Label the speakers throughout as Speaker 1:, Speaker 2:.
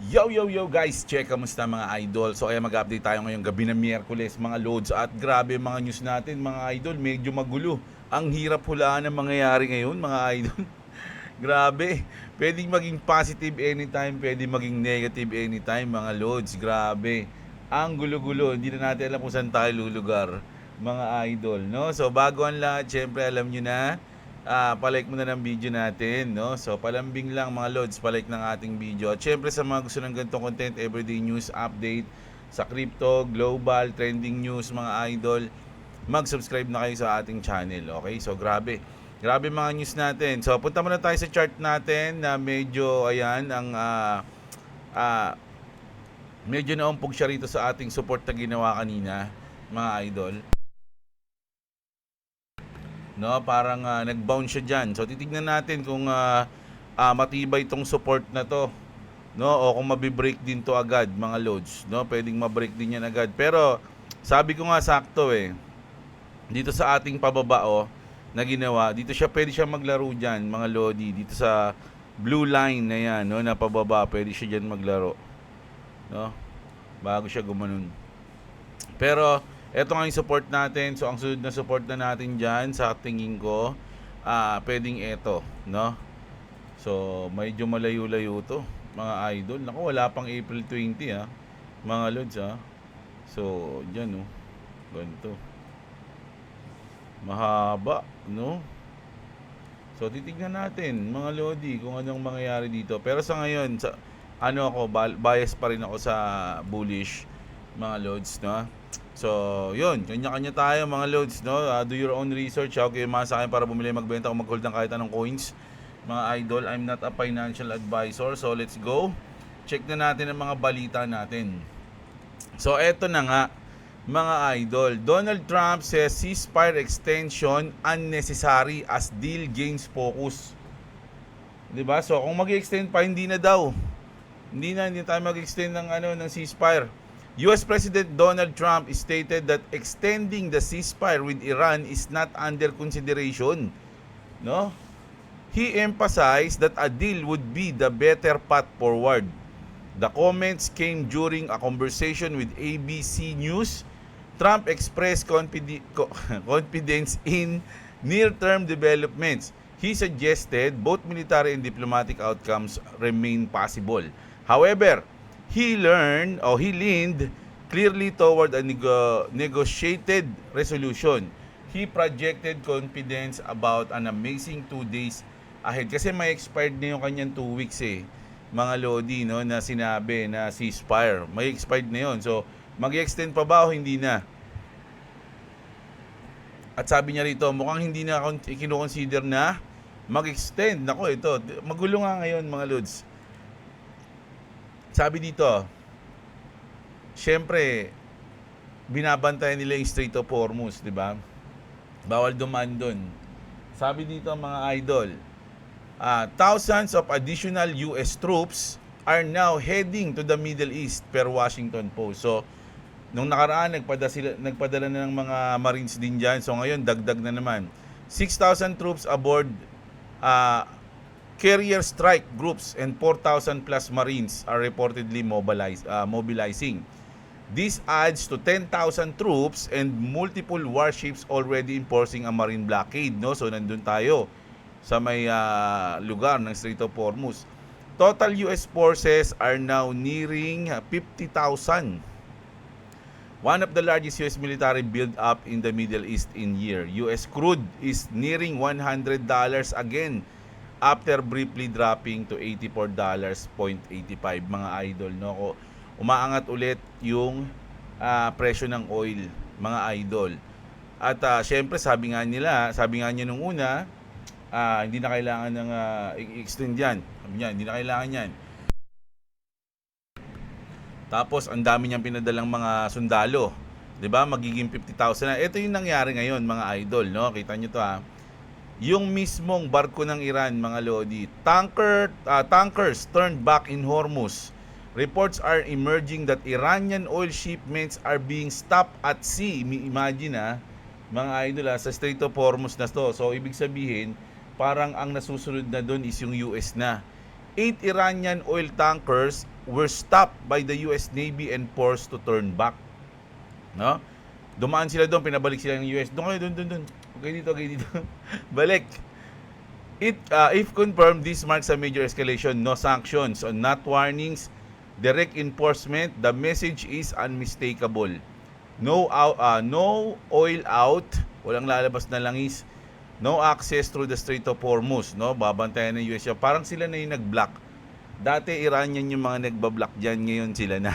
Speaker 1: Yo, yo, yo guys! Check, kamusta mga idol? So ay mag-update tayo ngayong gabi ng Miyerkules mga loads. At grabe mga news natin mga idol, medyo magulo. Ang hirap hulaan ng mangyayari ngayon mga idol. Grabe, pwedeng maging positive anytime, pwedeng maging negative anytime mga loads. Grabe, ang gulo-gulo, hindi na natin alam kung saan tayo lulugar mga idol, no? So bago ang lahat, syempre alam nyo na, palike mo na ng video natin, no? So palambing lang mga loads, palike ng ating video. At syempre sa mga gusto ng ganitong content, everyday news update sa crypto, global, trending news mga idol, mag-subscribe na kayo sa ating channel, okay? So grabe, grabe mga news natin. So punta muna tayo sa chart natin na medyo, ayan, ang medyo naumpog siya rito sa ating support na ginawa kanina mga idol, no? Parang nag-bounce siya diyan. So titignan natin kung matibay itong support na to, no? O kung mabi-break din to agad mga loads, no? Pwedeng ma-break din yan agad. Pero sabi ko nga sakto dito sa ating pababa na ginawa, dito siya pwede siya maglaro diyan mga lodi, dito sa blue line na yan, no, na pababa, pwede siya diyan maglaro, no? Bago siya gumanon. Pero eto nga yung support natin. So ang sunod na support na natin diyan sa tingin ko, pwedeng eto, no? So medyo malayo-layo to mga idol. Nako, wala pang April 20 mga lods So diyan, no, ganito mahaba, no? So titignan natin mga lodi kung anong mangyayari dito. Pero sa ngayon, ako, bias pa rin ako sa bullish mga loads, no? So yun, kanya-kanya tayo mga loads, no? Do your own research. Okay, sa akin para bumili, magbenta, o mag-hold ng kahit anong coins mga idol. I'm not a financial advisor. So let's go, check na natin ang mga balita natin. So eto na nga mga idol, Donald Trump says ceasefire extension unnecessary as deal gains focus. 'Di ba? So kung mag-extend pa, hindi na daw. Hindi tayo mag-extend ng ceasefire. US President Donald Trump stated that extending the ceasefire with Iran is not under consideration, no? He emphasized that a deal would be the better path forward. The comments came during a conversation with ABC News. Trump expressed confidence in near-term developments. He suggested both military and diplomatic outcomes remain possible. However, he leaned clearly toward a negotiated resolution. He projected confidence about an amazing 2 days ahead. Kasi may expired na yung kanyang 2 weeks mga lodi, no, na sinabi na ceasefire. May expired na yun. So mag-extend pa ba o hindi na? At sabi niya rito, mukhang hindi na i-consider na mag-extend. Nako, ito, magulo nga ngayon mga lods. Sabi dito, syempre, binabantayan nila yung Strait of Hormuz, di ba? Bawal dumaan doon. Sabi dito mga idol, thousands of additional US troops are now heading to the Middle East per Washington Post. So nung nakaraan, nagpadala na ng mga Marines din dyan. So ngayon, dagdag na naman. 6,000 troops aboard carrier strike groups and 4,000 plus Marines are reportedly mobilizing. This adds to 10,000 troops and multiple warships already enforcing a marine blockade, no? So nandun tayo sa may lugar ng Strait of Hormuz. Total US forces are now nearing 50,000. One of the largest US military build-up in the Middle East in year. US crude is nearing $100 again after briefly dropping to $84.85 mga idol, no? Umaangat ulit yung presyo ng oil mga idol. At syempre sabi nga niya nung una, hindi na kailangan ng i-extend yan. Sabi niya, hindi na kailangan yan. Tapos ang dami niyang pinadalang mga sundalo, 'di ba? Magiging 50,000 na. Ito yung nangyari ngayon mga idol, no? Kita niyo to Yung mismong barko ng Iran mga lodi, tankers turned back in Hormuz. Reports are emerging that Iranian oil shipments are being stopped at sea. Imagine mga idol sa Strait of Hormuz na to. So ibig sabihin, parang ang nasusunod na doon is yung US na. 8 Iranian oil tankers were stopped by the US Navy and forced to turn back. No? Dumaan sila doon, pinabalik sila ng US. Doon kayo, doon. Okay dito. Balik. If confirmed, this marks a major escalation. No sanctions, not warnings, direct enforcement. The message is unmistakable. No oil out, walang lalabas na langis. No access through the Strait of Hormuz, no? Babantayan ng US. Parang sila na yung nag-block. Dati Iranian yung mga nagbablock diyan, ngayon sila na.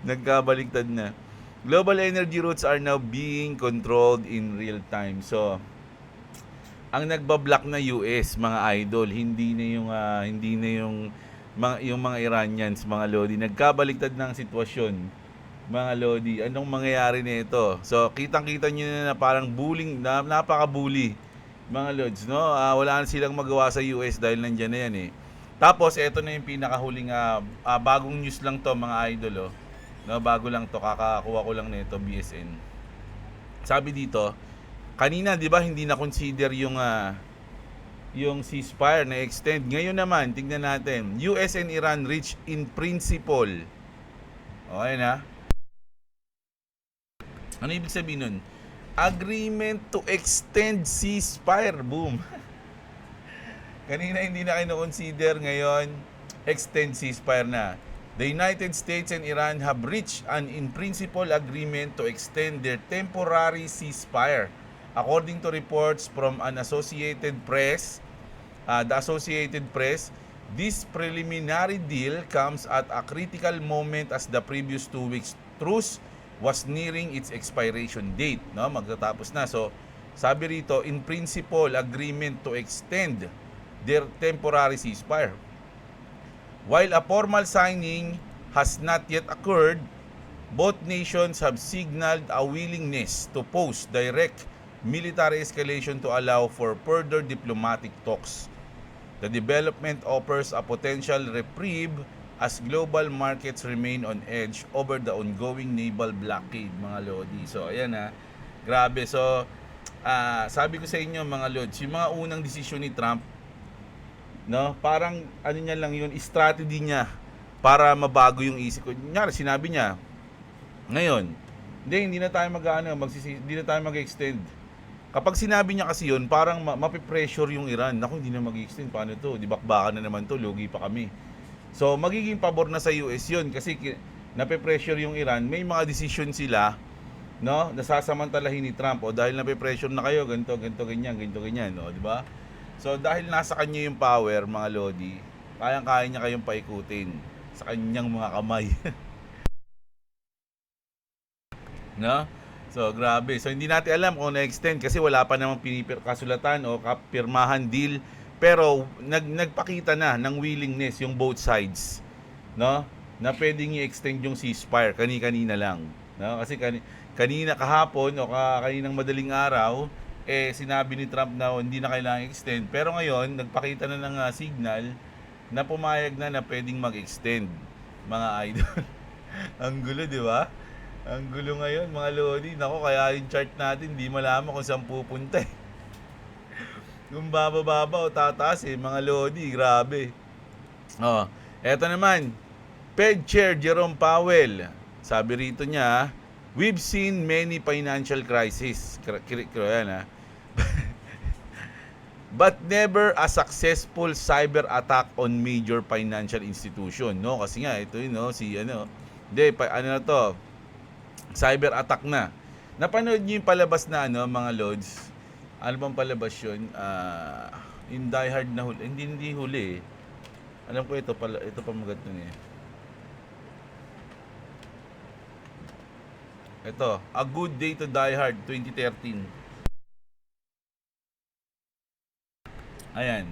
Speaker 1: Nagkabaliktad na. Global energy routes are now being controlled in real time. So, ang nagbablock na US, mga idol, hindi na yung mga Iranians, mga lodi. Nagkabaliktad ng sitwasyon, mga lodi. Anong mangyayari nito? So, kitang-kita niyo na parang bullying, napaka-bully, mga lods, no? Wala na silang magawa sa US dahil nandiyan na yan eh. Tapos, eto na yung pinakahuling bagong news lang to, mga idol, oh. No, bago lang to, kakakuha ko lang nito, BSN. Sabi dito, kanina 'di ba hindi na consider yung ceasefire na extend. Ngayon naman, tingnan natin. US and Iran reach in principle. Okay na? Ano ibig sabihin nun? Agreement to extend ceasefire. Boom. Kanina hindi na kino-consider, ngayon extend ceasefire na. The United States and Iran have reached an in-principle agreement to extend their temporary ceasefire. According to reports from the Associated Press, this preliminary deal comes at a critical moment as the previous 2 weeks truce was nearing its expiration date. No, magtatapos na. So, sabi rito, in principle agreement to extend their temporary ceasefire. While a formal signing has not yet occurred, both nations have signaled a willingness to pause direct military escalation to allow for further diplomatic talks. The development offers a potential reprieve as global markets remain on edge over the ongoing naval blockade, mga lodi. So, ayan grabe. So, sabi ko sa inyo, mga lods, yung mga unang desisyon ni Trump, no, parang ano niya lang yun, strategy niya para mabago yung isip ko. Kunyari, sinabi niya, ngayon, hindi na tayo hindi na tayo mag-extend. Kapag sinabi niya kasi yun, parang mapipressure yung Iran. Naku, hindi na mag-extend. Paano to? Di bakbakan na naman to, lugi pa kami. So, magiging pabor na sa US yun kasi napipressure yung Iran. May mga decision sila, no, nasasamantalahin ni Trump. O dahil napipressure na kayo, ganito, ganyan, no, di ba? So, dahil nasa kanya yung power, mga lodi, kayang-kaya niya kayong paikutin sa kanyang mga kamay. No? So, grabe. So, hindi natin alam kung na-extend kasi wala pa namang kasulatan o kapirmahan deal. Pero, nagpakita na ng willingness yung both sides, no, na pwedeng i-extend yung ceasefire kanina lang. No? Kasi kanina kahapon o kaninang madaling araw, sinabi ni Trump na hindi na kailangang extend. Pero ngayon, nagpakita na ng signal na pumayag na pwedeng mag-extend, mga idol. Ang gulo, di ba? Ang gulo ngayon, mga lodi. Nako, kaya yung chart natin, di malaman kung saan pupunta. Kung bababa o tataas, mga lodi. Grabe. Eto naman, Fed Chair Jerome Powell. Sabi rito niya, we've seen many financial crises. But never a successful cyber attack on major financial institution, no? Kasi nga ito na to, cyber attack na. Napanood niyo yung palabas na mga lods? Ano bang palabas yun? In Die Hard na huli. Hindi huli. Alam ko ito pa magat nun eh. Ito, A Good Day to Die Hard 2013. Ayan.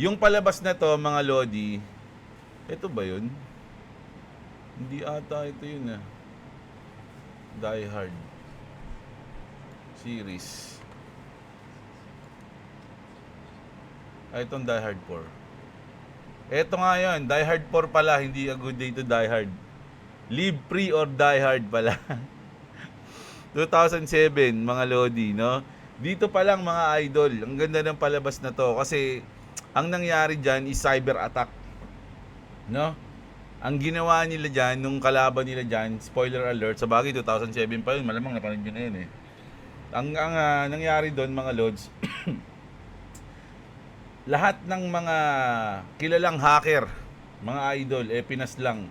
Speaker 1: Yung palabas na to, mga lodi, ito ba yun? Hindi ata ito yun Die Hard series. Itong Die Hard 4. Ito nga yun, Die Hard 4 pala, hindi A Good Day to Die Hard. Live Free or Die Hard pala. 2007, mga lodi, no? Dito pa lang, mga idol, ang ganda ng palabas na to kasi ang nangyari dyan is cyber attack. No? Ang ginawa nila dyan, nung kalaban nila dyan, spoiler alert, sa bagay 2007 pa yun, malamang napanood nyo na yun eh. Ang nangyari doon mga lods, lahat ng mga kilalang hacker, mga idol, pinas lang.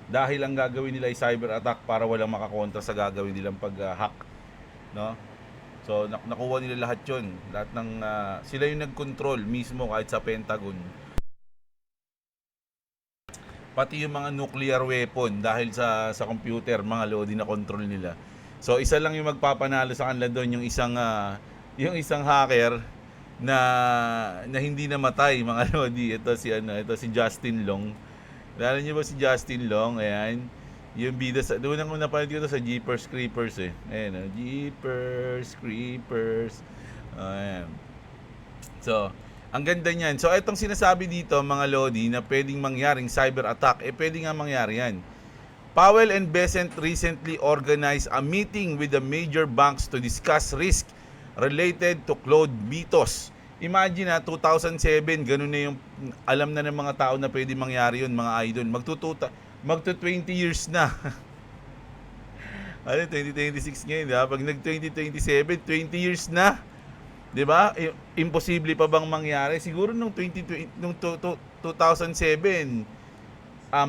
Speaker 1: Dahil ang gagawin nila ay cyber attack para walang makakontra sa gagawin nilang pag-hack. No? So, nakuha nila lahat yun. Lahat ng, sila yung nag-control mismo kahit sa Pentagon. Pati yung mga nuclear weapon dahil sa computer, mga lodi na control nila. So, isa lang yung magpapanalo sa kanila doon, yung isang hacker na hindi namatay, mga lodi. Ito si Justin Long. Alam niyo ba si Justin Long? Ayan. Yung bida sa doon ang napanood ko to sa Jeepers Creepers eh. Ayan, Jeepers Creepers. Ayan. So, ang ganda niyan. So, itong sinasabi dito, mga lodi, na pwedeng mangyaring cyber attack, pwede nga mangyari yan. Powell and Besant recently organized a meeting with the major banks to discuss risk related to Claude Bitos. Imagine 2007, ganun na yung alam na ng mga tao na pwede mangyari yun, mga idol. Magto 20 years na. Ano, 2026 ngayon, di ba? Pag nag-2027, 20 years na. Di ba? Imposible pa bang mangyari? Siguro nung 2007,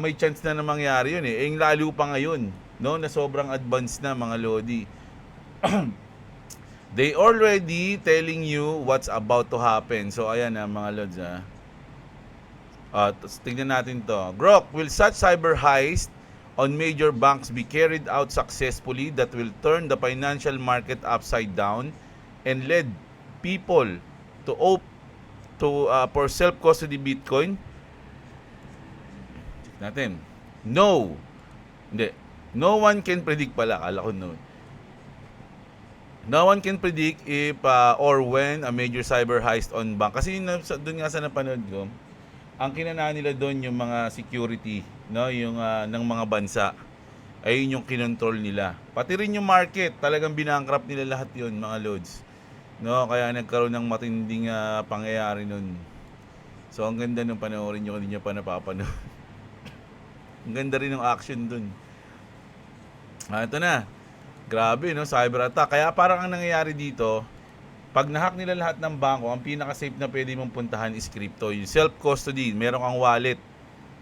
Speaker 1: may chance na mangyari yun eh. Yung lalo pa ngayon, no? Na sobrang advanced na, mga lodi. They already telling you what's about to happen. So, ayan na, mga lods, tignan natin to. Grok, will such cyber heist on major banks be carried out successfully that will turn the financial market upside down and lead people to for self-custody Bitcoin? Check natin. No. Hindi. No one can predict pala. Kala ko no. No one can predict if or when a major cyber heist on bank. Kasi doon nga sa napanood ko, ang kinanaan nila doon yung mga security, no, yung ng mga bansa. Ayun yung kinontrol nila. Pati rin yung market, talagang binankrupt nila lahat 'yon, mga lods. No, kaya nagkaroon ng matinding pangyayari noon. So ang ganda nung panoorin niyo, hindi niyo pa napapanood. Ang ganda rin ng action doon. Ito na. Grabe, no, cyber attack. Kaya parang ang nangyayari dito, pag nahack nila lahat ng bangko, ang pinaka-safe na pwede mong puntahan is crypto. Yung self-custody, meron kang wallet.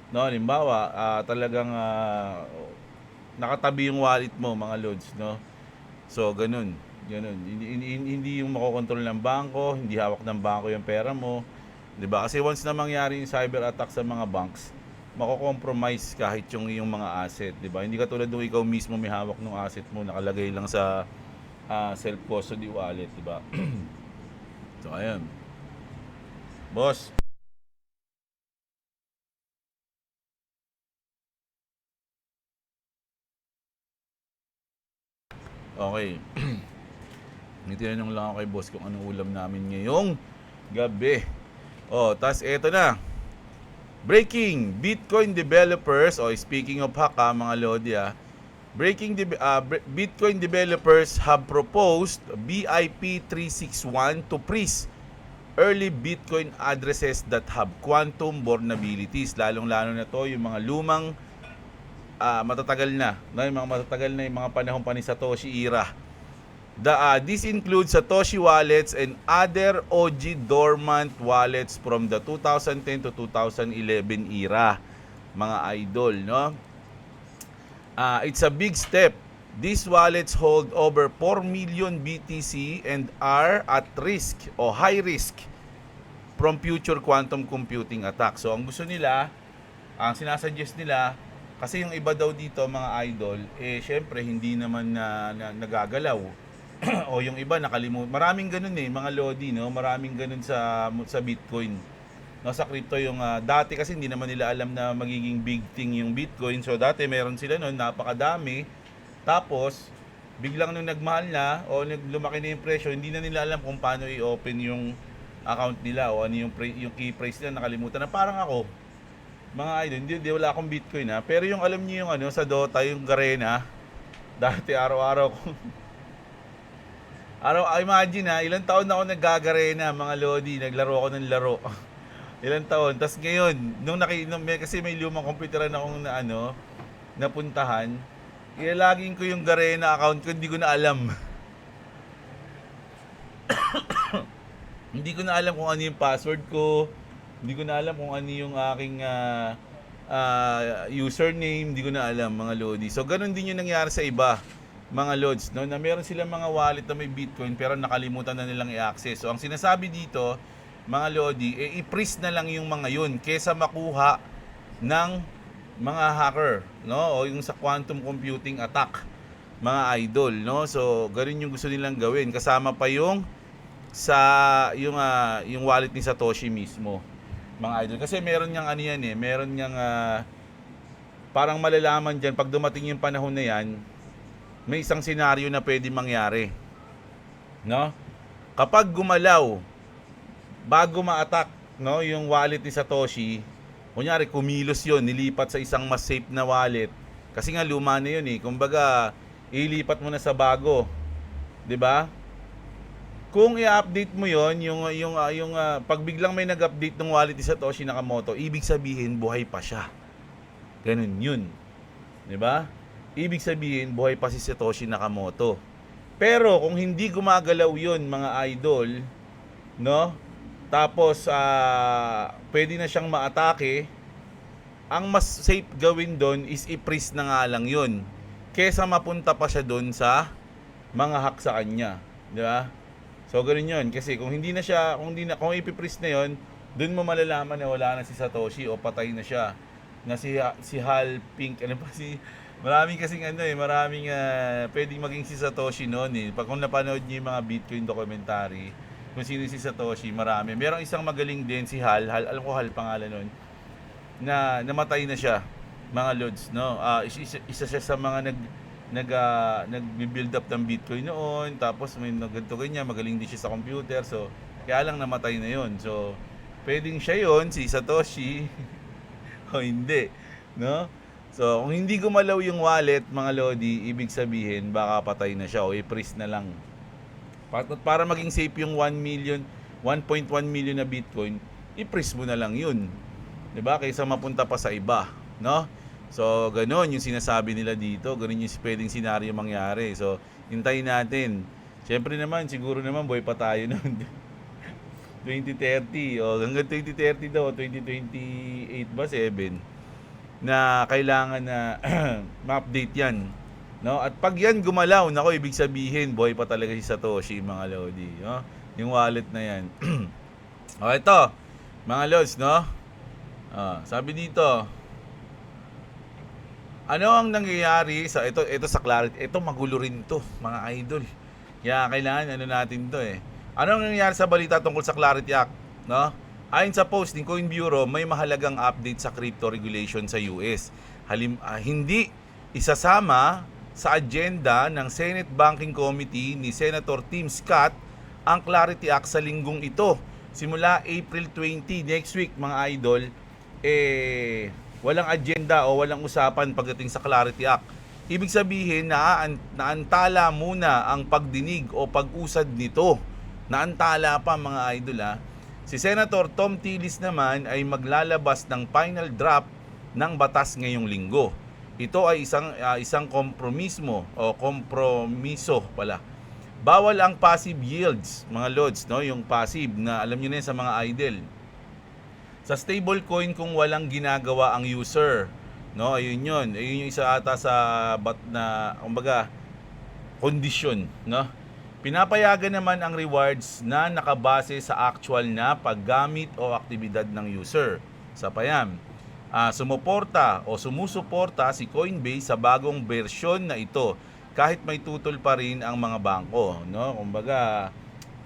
Speaker 1: No, halimbawa, talagang nakatabi yung wallet mo, mga lods, no? So, ganun. Hindi yung makokontrol ng bangko, hindi hawak ng bangko yung pera mo. 'Di ba? Kasi once na mangyari yung cyber attack sa mga banks, mako-compromise kahit yung mga asset, 'di ba? Hindi katulad nung ikaw mismo may hawak ng asset mo, nakalagay lang sa self-custody wallet, 'di ba? So, ayun. Boss. Okay. Tinanong lang ako kay boss kung anong ulam namin ngayong gabi. Tas eto na. Breaking, Bitcoin developers, speaking of hack mga lodi Bitcoin developers have proposed BIP 361 to freeze early Bitcoin addresses that have quantum vulnerabilities. Lalong-lalo na to yung mga lumang matatagal na, no? Yung mga matatagal na yung mga panahon pa ni Satoshi era. This includes Satoshi wallets and other OG dormant wallets from the 2010 to 2011 era, mga idol, no? It's a big step. These wallets hold over 4 million BTC and are at risk o high risk from future quantum computing attack. So, ang gusto nila, ang sinasuggest nila, kasi yung iba daw dito, mga idol, syempre hindi naman nagagalaw. O yung iba nakalimutan. Maraming ganun mga lodi, no? Maraming ganun sa Bitcoin. No, sa crypto yung dati kasi hindi naman nila alam na magiging big thing yung Bitcoin. So dati meron sila noon, napakadami. Tapos biglang nung nagmahal na o lumaki na yung presyo, hindi na nila alam kung paano i-open yung account nila o ano yung key phrase nila, nakalimutan na. Parang ako, mga idol, hindi wala akong Bitcoin pero yung alam niyo yung sa Dota, yung Garena, dati araw-araw ko imagine ilang taon na ako nagagarena, mga lodi, naglaro ako ng laro. Ilang taon. Tapos ngayon, kasi may lumang computeran akong na ano, napuntahan, ilalagin ko yung Garena account ko, hindi ko na alam. Hindi ko na alam kung ano yung password ko. Hindi ko na alam kung ano yung aking username. Hindi ko na alam, mga Lodi. So, ganun din yung nangyari sa iba, mga Lods, no? Na meron silang mga wallet na may Bitcoin pero nakalimutan na nilang i-access. So, ang sinasabi dito, mga Lodi, i-freeze na lang yung mga yun kesa makuha ng mga hacker, no? O yung sa quantum computing attack, mga idol, no? So, ganun yung gusto nilang gawin. Kasama pa yung yung wallet ni Satoshi mismo, mga idol. Kasi meron niyang ano yan meron niyang parang malalaman diyan pag dumating yung panahon na yan, may isang senaryo na pwede mangyari, no? Kapag gumalaw bago ma-attack, no, yung wallet ni Satoshi, kunyari kumilos yon, nilipat sa isang mas safe na wallet, kasi nga luma na yun kumbaga ilipat mo na sa bago, 'di ba? Kung i-update mo yon, pag biglang may nag-update ng wallet ni Satoshi Nakamoto, ibig sabihin buhay pa siya. Ganun yun. 'Di ba? Ibig sabihin buhay pa si Satoshi Nakamoto. Pero kung hindi gumagalaw yon, mga idol, no? Tapos pwede na siyang maatake, ang mas safe gawin doon is i-freeze na nga lang yun. Kesa mapunta pa siya doon sa mga hack sa kanya. 'Di ba? So, ganun yun. Kasi kung kung ipipress na yun, dun mo malalaman na wala na si Satoshi o patay na siya. Na si Hal Pink, maraming kasing maraming pwedeng maging si Satoshi noon Pag kung napanood niyo yung mga Bitcoin documentary, kung sino si Satoshi, marami. Merong isang magaling din, si Hal, alam ko Hal pangalan nun, na namatay na siya, mga Lods, no? Isa siya sa mga nag-build up ng Bitcoin noon, tapos may ganito ganyan, magaling din siya sa computer, so kaya lang namatay na yon. So pwedeng siya yon, si Satoshi o hindi, no? So kung hindi gumalaw yung wallet, mga Lodi, ibig sabihin baka patay na siya o i-freeze na lang. Para maging safe yung 1.1 million na Bitcoin, i-freeze mo na lang yun, 'di ba? Kaysa mapunta pa sa iba, no? So, gano'n yung sinasabi nila dito. Gano'n yung pwedeng senaryo mangyari. So, hintayin natin. Siyempre naman, siguro naman, buhay pa tayo noon. 2030. O, hanggang 2030 daw, 2028 ba, 7? Na kailangan na ma-update yan. No? At pag yan gumalaw, nako, ibig sabihin, buhay pa talaga si Satoshi, mga Lodi. No? Yung wallet na yan. O, ito, mga Lods, no? Sabi dito, ano ang nangyayari sa ito sa Clarity? Ito magulo rin to, mga idol. Kaya kailangan natin to Ano ang nangyayari sa balita tungkol sa Clarity Act, no? Ayon sa post ng Coin Bureau, may mahalagang update sa crypto regulation sa US. Hindi isasama sa agenda ng Senate Banking Committee ni Senator Tim Scott ang Clarity Act sa linggong ito. Simula April 20 next week, mga idol, walang agenda o walang usapan pagdating sa Clarity Act. Ibig sabihin na naantala muna ang pagdinig o pag-usad nito. Naantala pa, mga idol Si Senator Tom Tillis naman ay maglalabas ng final draft ng batas ngayong linggo. Ito ay isang kompromiso pala. Bawal ang passive yields, mga Lods, no? Yung passive na alam niyo na sa mga idol. Sa stablecoin kung walang ginagawa ang user, no? Ayun yung isa ata sa kumbaga kondisyon, no? Pinapayagan naman ang rewards na nakabase sa actual na paggamit o aktibidad ng user. Sa payam, sumusuporta si Coinbase sa bagong bersyon na ito kahit may tutol pa rin ang mga bangko, no? Kumbaga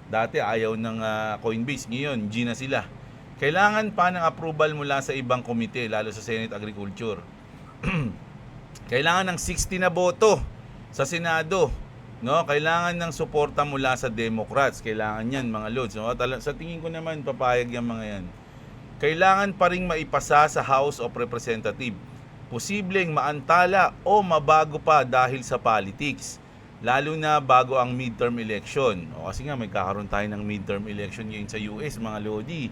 Speaker 1: dati ayaw ng Coinbase, ngayon G na sila. Kailangan pa ng approval mula sa ibang komite, lalo sa Senate Agriculture. Kailangan ng 60 na boto sa Senado, no? Kailangan ng suporta mula sa Democrats. Kailangan yan, mga Lods, no? Sa tingin ko naman papayag yung mga yan. Kailangan pa ring maipasa sa House of Representatives. Posibleng maantala o mabago pa dahil sa politics, lalo na bago ang midterm election. O kasi nga may kakaroon tayo ng midterm election ngayon sa US, mga Lodi.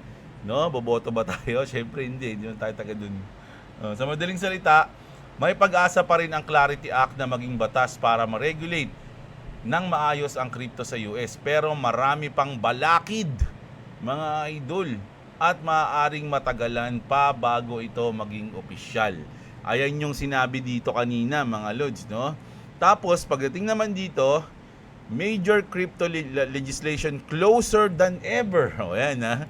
Speaker 1: No, boboto ba tayo? Syempre hindi naman tayo taga dun. Sa madaling salita, may pag-asa pa rin ang Clarity Act na maging batas para ma-regulate ng maayos ang crypto sa US. Pero marami pang balakid, mga idol, at maaaring matagalan pa bago ito maging opisyal. Ayan yung sinabi dito kanina, mga lods, no? Tapos, pagdating naman dito, major crypto legislation closer than ever. O yan, ha?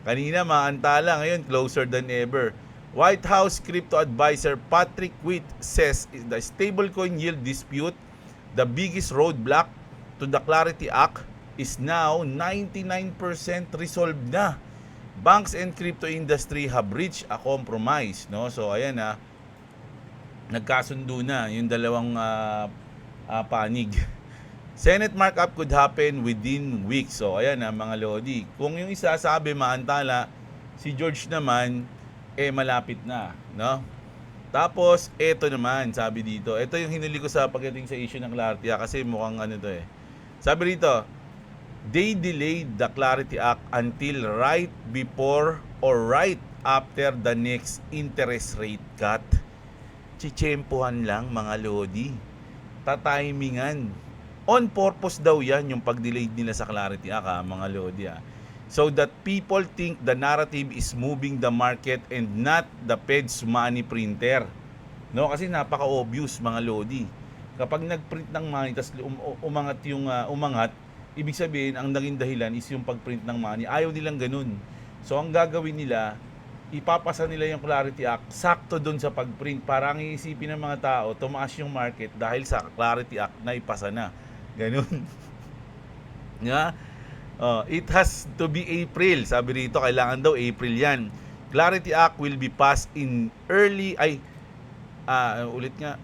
Speaker 1: Kanina maantala, ngayon closer than ever. White House crypto advisor Patrick Witt says the stablecoin yield dispute, the biggest roadblock to the Clarity Act, is now 99% resolved na. Banks and crypto industry have reached a compromise, no? So ayan na, nagkasundo na yung dalawang panig. Senate markup could happen within weeks. So ayan na, mga lodi. Kung yung isa sabi maantala, si George naman malapit na, no? Tapos eto naman, sabi dito. Ito yung hinuli ko sa pagdating sa issue ng Clarity Act kasi mukhang ano to eh. Sabi dito, they delayed the Clarity Act until right before or right after the next interest rate cut. Chichempohan lang, mga lodi. Tatimingan. On purpose daw yan yung pag-delayed nila sa Clarity Act, mga lodi. So that people think the narrative is moving the market and not the Fed's money printer. No, kasi napaka-obvious, mga lodi. Kapag nag-print ng money tas umangat yung umangat, ibig sabihin ang naging dahilan is yung pag-print ng money. Ayaw nilang ganun. So ang gagawin nila, ipapasa nila yung Clarity Act sakto doon sa pag-print para ang iisipin ng mga tao, tumaas yung market dahil sa Clarity Act na ipasa na. Ganun. Yeah? It has to be April. Sabi rito, kailangan daw April yan. Clarity Act will be passed in early, ulit nga.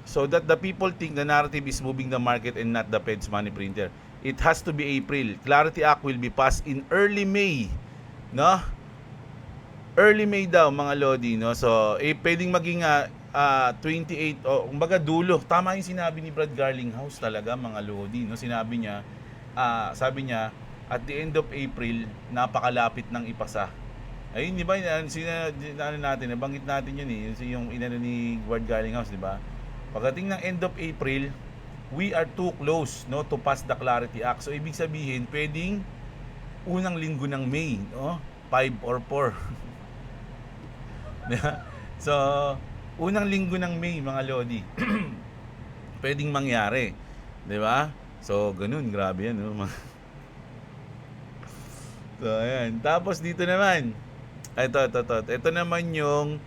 Speaker 1: So that the people think the narrative is moving the market and not the Fed's money printer. It has to be April. Clarity Act will be passed in early May. No? Early May daw, mga lodi, no? So, pwedeng maging 28 o kumbaga dulo. Tama yung sinabi ni Brad Garlinghouse talaga, mga lodi, no? Sinabi niya, sabi niya, at the end of April, napakalapit ng ipasa. Ayun, di ba? Nabanggit natin yun eh. Yung inano ni Brad Garlinghouse, di ba? Pagdating ng end of April, we are too close, no, to pass the Clarity Act. So, ibig sabihin, pwedeng unang linggo ng May, no? 5 or 4. So, unang linggo ng May, mga lodi. Pwedeng mangyari, 'di ba? So, ganun, grabe 'yan, no? So, ayan. Tapos dito naman, ito naman yung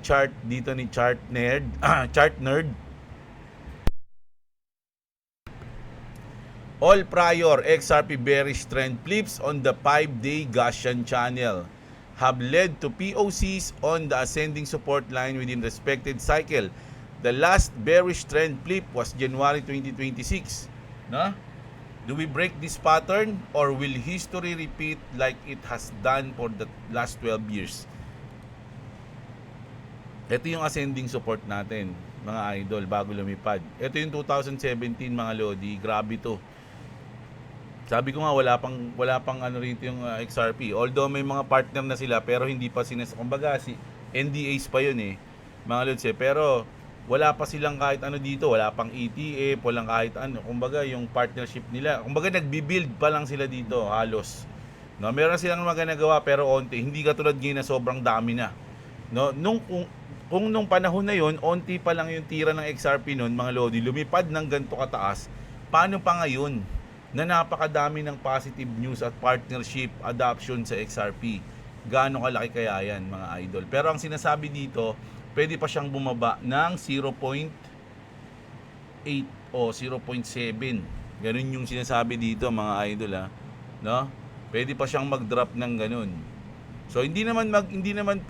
Speaker 1: chart dito ni Chart Nerd, Chart Nerd. All prior XRP bearish trend flips on the 5-day Gaussian channel have led to POCs on the ascending support line within respected cycle. The last bearish trend flip was January 2026. No? Do we break this pattern or will history repeat like it has done for the last 12 years? Ito yung ascending support natin, mga idol, bago lumipad. Ito yung 2017, mga lodi. Grabe to. Sabi ko nga, wala pang ano rito yung XRP. Although may mga partner na sila, pero hindi pa kumbaga si NDAs pa yun eh, mga lods eh. Pero wala pa silang kahit ano dito, wala pang ETF, walang kahit ano. Kumbaga yung partnership nila, kumbaga nagbi-build pa lang sila dito, halos. No, meron silang mga nagawa pero onti, hindi katulad ngayon na sobrang dami na. No, kung nung panahon na yon, onti pa lang yung tira ng XRP noon, mga lodi, lumipad ng ganito kataas. Paano pa ngayon na napakadami ng positive news at partnership adoption sa XRP? Gaano kalaki kaya yan, mga idol? Pero ang sinasabi dito, pwede pa siyang bumaba ng 0.8 o 0.7. Ganun yung sinasabi dito, mga idol, no? Pwede pa siyang mag-drop ng ganun. So hindi naman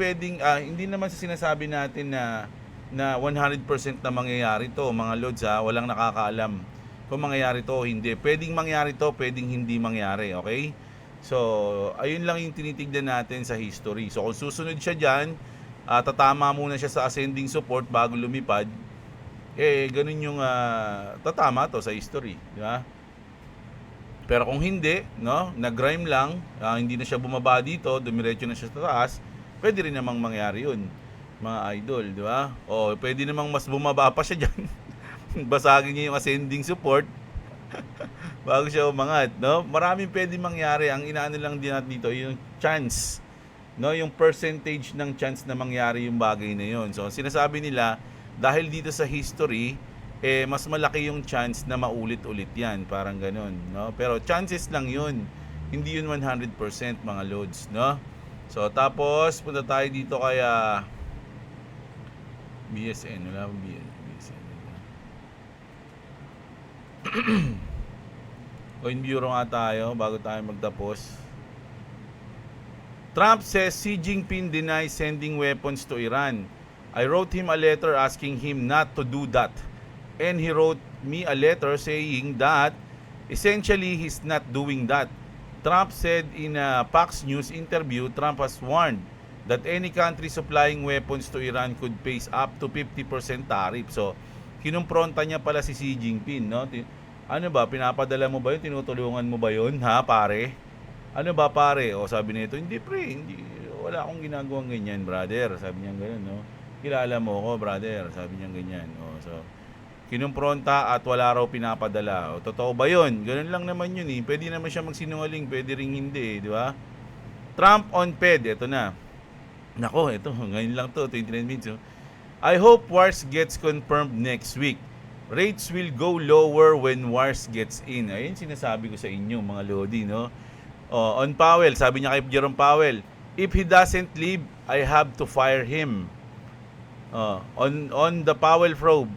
Speaker 1: pwedeng hindi naman sa sinasabi natin na 100% na mangyayari to, mga lods, walang nakakaalam kung mangyayari to o hindi. Pwedeng mangyari to, pwedeng hindi mangyari, okay? So, ayun lang yung tinitignan natin sa history. So, kung susunod siya dyan, tatama muna siya sa ascending support bago lumipad, ganun yung tatama to sa history, di ba? Pero kung hindi, no, nag-rhyme lang, hindi na siya bumaba dito, dumiretso na siya sa taas, pwede rin namang mangyari yun, mga idol, di ba? O, pwede namang mas bumaba pa siya dyan. Basagin niya yung ascending support bago siya umangat, no? Maraming pwede mangyari. Ang inaano lang din natin dito, yung chance, no, yung percentage ng chance na mangyari yung bagay na yun. So, sinasabi nila, dahil dito sa history, mas malaki yung chance na maulit-ulit yan. Parang ganun, no? Pero chances lang yun. Hindi yun 100% mga loads, no? So, tapos, punta tayo dito kaya BSN. Wala akong BSN. Coin Bureau nga tayo bago tayo magtapos. Trump says Xi Jinping denies sending weapons to Iran. I wrote him a letter asking him not to do that. And he wrote me a letter saying that essentially he's not doing that. Trump said in a Fox News interview, Trump has warned that any country supplying weapons to Iran could face up to 50% tariff. So, kinumpronta niya pala si Xi Jinping, no? Ano ba, pinapadala mo ba yun? Tinutulungan mo ba yun, ha, pare? Ano ba, pare? O, sabi nito, hindi pre, hindi, wala akong ginagawang ganyan, brother. Sabi niya gano'n, no? Kilala mo ko, brother. Sabi niya ganyan. O, so, kinumpronta at wala raw pinapadala. O, totoo ba yun? Ganun lang naman yun, eh. Pwede naman siya magsinungaling, pwede ring hindi, di ba? Trump on Fed, eto na. Nako, eto, ngayon lang to, 29 minutes, oh. I hope wars gets confirmed next week. Rates will go lower when wars gets in. Ayun sinasabi ko sa inyo, mga lodi, no? On Powell, sabi niya kay Jerome Powell, if he doesn't leave, I have to fire him. On the Powell probe,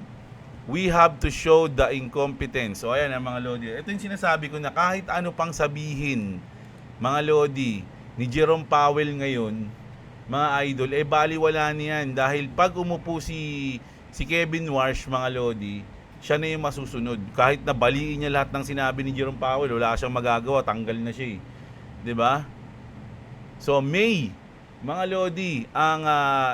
Speaker 1: we have to show the incompetence. So ayan ang mga lodi. Ito yung sinasabi ko na kahit ano pang sabihin, mga lodi, ni Jerome Powell ngayon, mga idol, baliwala niyan. Dahil pag umupo si Kevin Warsh, mga lodi, siya na yung masusunod. Kahit na baliin niya lahat ng sinabi ni Jerome Powell, wala siyang magagawa, tanggal na siya, 'di ba? So May, mga lodi, ang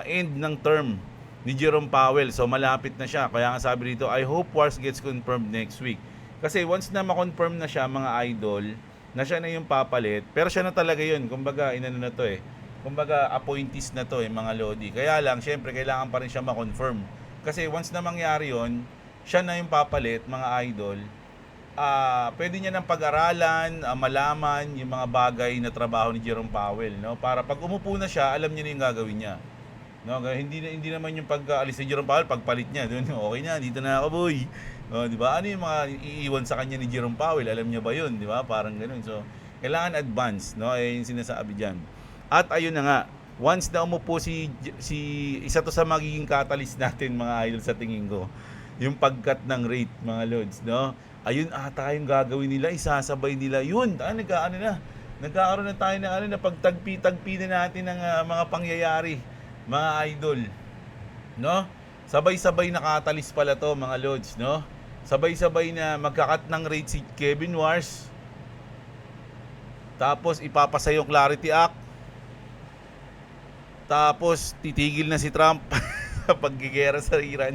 Speaker 1: end ng term ni Jerome Powell. So malapit na siya. Kaya nga sabi dito, I hope wars gets confirmed next week. Kasi once na ma-confirm na siya, mga idol, na siya na yung papalit, pero siya na talaga yun. Kumbaga, inano na to Kumbaga, appointees na to mga lodi. Kaya lang, syempre, kailangan pa rin siya ma-confirm. Kasi once na mangyari yun, siya na yung papalit, mga idol, pwede niya ng pag-aralan, malaman yung mga bagay na trabaho ni Jerome Powell, no? Para pag umupo na siya, alam niya na yung gagawin niya. No, hindi naman yung pag-alis ni Jerome Powell, pagpalit niya, doon, okay na, dito na ako, boy. Di ba? Ano yung mga iiwan sa kanya ni Jerome Powell? Alam niya ba yun, di ba? Parang ganoon. So, kailangan advance, no? Yung sinasabi diyan. At ayun na nga, once na umupo si isa to sa magiging catalyst natin, mga idol, sa tingin ko, yung pagkat ng rate, mga lods, no? Ayun ata yung gagawin nila, isasabay nila. Yun, nagkakaroon na tayo ng na pagtagpi-tagpi na natin ng mga pangyayari, mga idol, no? Sabay-sabay na catalyst pala to, mga lods, no? Sabay-sabay na magkakat ng rate si Kevin Warsh. Tapos ipapasa yung Clarity Act. Tapos titigil na si Trump sa paggigera sa Iran.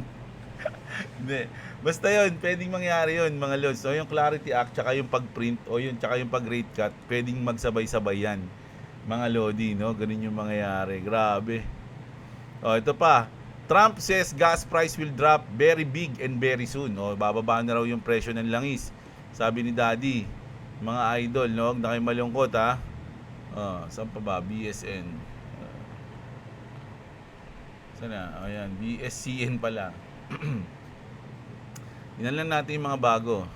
Speaker 1: Hindi. Basta yun, pwedeng mangyari yun, mga lods. So, yung Clarity Act, tsaka yung pag-print, tsaka yung pag-rate cut, pwedeng magsabay-sabay yan, mga lodi, no? Ganun yung mangyayari. Grabe. Ito pa. Trump says gas price will drop very big and very soon. Bababa na raw yung presyo ng langis. Sabi ni Daddy, mga idol, no? Huwag na kayo malungkot, ha? Saan pa ba? BSN. Sana? Ayan, BSCN pala. Inan lang natin yung mga bago.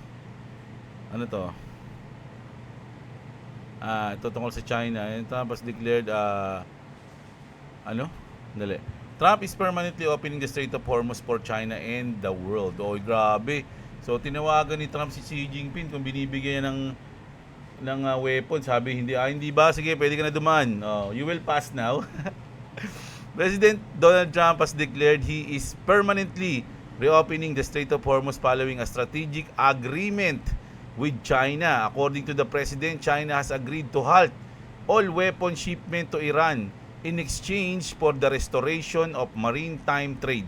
Speaker 1: Ano to? Ito tungkol sa China. Trump has declared Dali. Trump is permanently opening the Strait of Hormuz for China and the world. Grabe. So tinawagan ni Trump si Xi Jinping kung binibigyan ng weapon. Sabi hindi ba? Sige, pwede ka na dumaan. You will pass now. President Donald Trump has declared he is permanently reopening the Strait of Hormuz following a strategic agreement with China. According to the president, China has agreed to halt all weapon shipment to Iran in exchange for the restoration of maritime trade.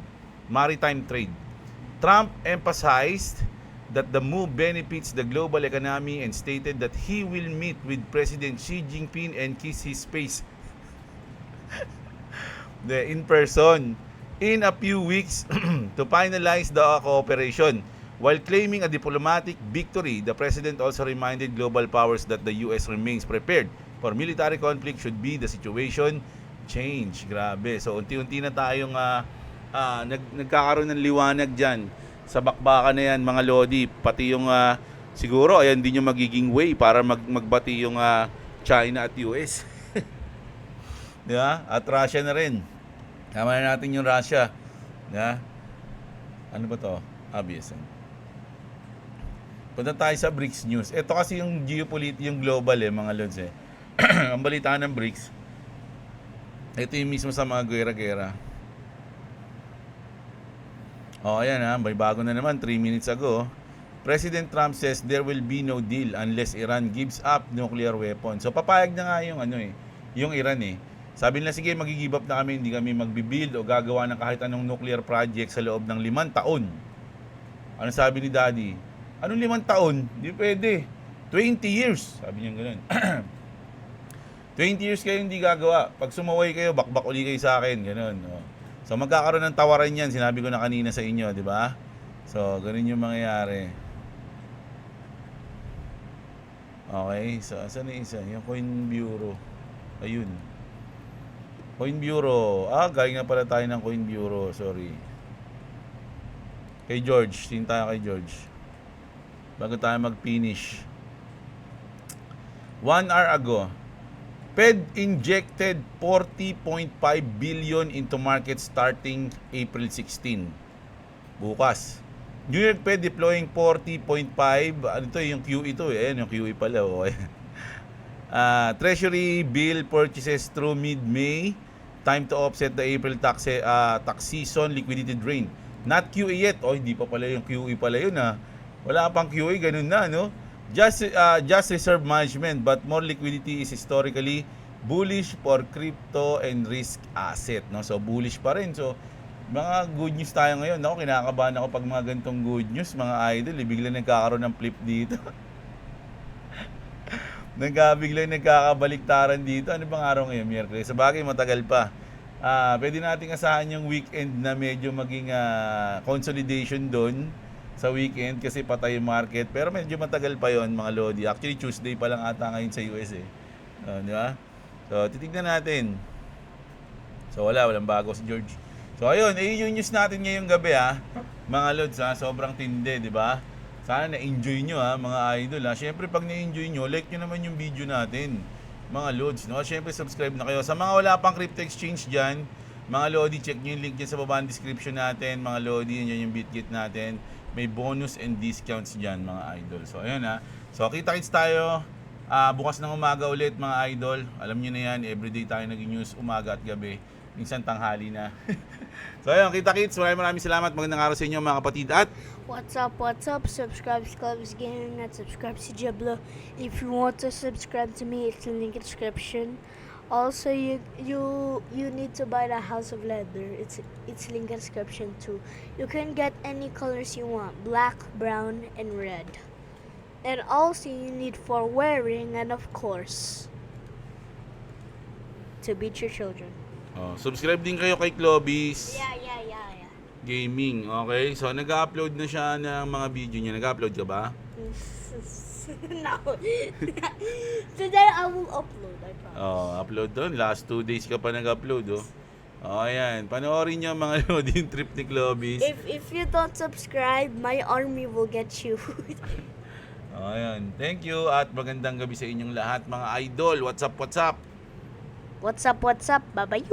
Speaker 1: Trump emphasized that the move benefits the global economy and stated that he will meet with President Xi Jinping and kiss his face in person in a few weeks to finalize the cooperation. While claiming a diplomatic victory, the president also reminded global powers that the US remains prepared for military conflict should be the situation change. Grabe. So unti-unti na tayong nagkakaroon ng liwanag dyan. Sa bakbakan na yan mga Lodi. Pati yung siguro ayan din yung magiging way para magbati yung China at US. Diba? At Russia na rin. Tama na natin yung Russia. Diba? Ano ba to? BSN. Punta tayo sa BRICS news. Ito kasi yung yung global mga Lods Ang balitaan ng BRICS, ito yung mismo sa mga gera-gera. Ayan may bago na naman 3 minutes ago. President Trump says there will be no deal unless Iran gives up nuclear weapons. So papayag na nga yung yung Iran Sabi nila, sige, mag-give up na kami, hindi kami magbibuild o gagawa ng kahit anong nuclear project sa loob ng 5 taon. Ano sabi ni Daddy? Anong 5 taon? Hindi pwede. 20 years. Sabi niya gano'n. 20 years kayo hindi gagawa. Pag sumaway kayo, bakbak uli kayo sa akin. Gano'n. So magkakaroon ng tawaran yan. Sinabi ko na kanina sa inyo, di ba? So, ganun yung mangyayari. Okay. So, asan na isa? Yung Coin Bureau. Ayun. Coin Bureau. Galing na pala tayo ng Coin Bureau. Sorry. Kay George. Tingin tayo kay George. Bago tayo mag-finish. 1 hour ago, Fed injected 40.5 billion into market starting April 16. Bukas. New York Fed deploying 40.5. Ano to? Yung QE to. Ayan, yung QE pala. Okay. Treasury bill purchases through mid-May. Time to offset the April tax season liquidity drain. Not QE yet. Hindi pa pala yung QE pala yun Wala pang QE, ganun na, no? Just reserve management, but more liquidity is historically bullish for crypto and risk asset, no? So bullish pa rin. So mga good news tayo ngayon. Ako kinakabahan ako pag mga ganitong good news, mga idol, biglang nagkakaroon ng flip dito. Biglang nagkakabaliktaran dito. Ano bang araw ngayon? Miyerkules. Sa bagay, matagal pa. Pwede nating asahan yung weekend na medyo maging consolidation doon sa weekend kasi patay yung market. Pero medyo matagal pa yon mga Lodi. Actually, Tuesday pa lang ata ngayon sa US di ba? So, titignan natin. So, walang bago si George. So, ayun. Yung news natin ngayong gabi mga Lods Sobrang tindi, di ba? Sana na-enjoy nyo mga idol Siyempre, pag na-enjoy nyo, like nyo naman yung video natin. Mga Lods, no? Siyempre, subscribe na kayo. Sa mga wala pang crypto exchange dyan, mga Lodi, check nyo yung link dyan sa baba ng description natin. Mga Lodi, yan yung BitGet natin. May bonus and discounts dyan mga idol. So ayun So kita-kits tayo bukas ng umaga ulit mga idol. Alam niyo na yan, everyday tayo nag-news umaga at gabi. Minsan tanghali na. So ayun, kita-kits. Maraming salamat. Magandang araw sa inyo mga kapatid. At
Speaker 2: what's up? Subscribe to Clubs Gaming at subscribe to Jablo. If you want to subscribe to me, it's in the link in the description. Also, you need to buy the House of Leather. It's link in description too. You can get any colors you want: black, brown, and red. And also, you need for wearing and of course to beat your children.
Speaker 1: Subscribe din kayo kay Clovis
Speaker 2: Yeah.
Speaker 1: Gaming. Okay, so nag-upload na siya ng mga video niya. Nag-upload ka ba?
Speaker 2: No. Today I will upload. I promise.
Speaker 1: Upload doon. Last 2 days ka pa nag-upload ayan. Panoorin niyo mga Lodi yung trip ni Clovis.
Speaker 2: If you don't subscribe, my army will get you.
Speaker 1: Ayan. Thank you at magandang gabi sa inyong lahat mga idol. What's up?
Speaker 2: What's up? Bye-bye.